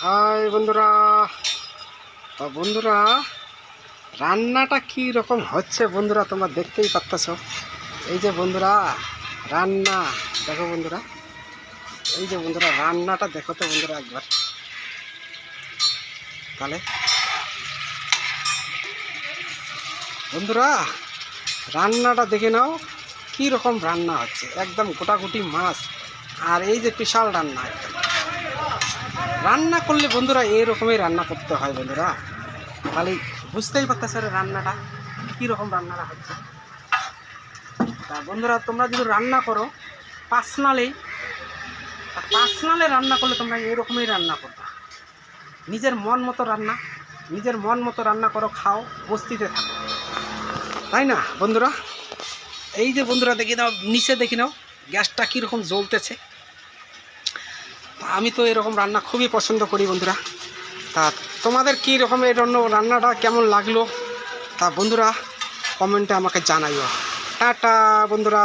High বন্ধুরা, তো বন্ধুরা রান্নাটা কি রকম হচ্ছে বন্ধুরা তোমরা দেখতেই পাচ্ছ। এই যে বন্ধুরা রান্না দেখো বন্ধুরা, এই যে বন্ধুরা রান্নাটা দেখো তো বন্ধুরা একবার, তাহলে বন্ধুরা রান্নাটা দেখে নাও কি রকম রান্না হচ্ছে। একদম গোটাগুটি মাছ আর এই যে বিশাল রান্না। রান্না করলে বন্ধুরা এই রকমই রান্না করতে হয় বন্ধুরা, তাহলে বুঝতেই পারতেছে রান্নাটা কীরকম রান্নাটা হচ্ছে। তা বন্ধুরা তোমরা যদি রান্না করো পার্সোনালি রান্না করলে তোমরা এরকমই রান্না করবা, নিজের মন মতো রান্না, নিজের মন মতো রান্না করো, খাও, বস্তিতে থাকো, তাই না বন্ধুরা? এই যে বন্ধুরা দেখে নাও, নিচে দেখে নাও গ্যাসটা কীরকম জ্বলতেছে। আমি তো এরকম রান্না খুবই পছন্দ করি বন্ধুরা। তা তোমাদের কী রকম এই রান্নাটা কেমন লাগলো তা বন্ধুরা কমেন্টে আমাকে জানাইও। টাটা বন্ধুরা।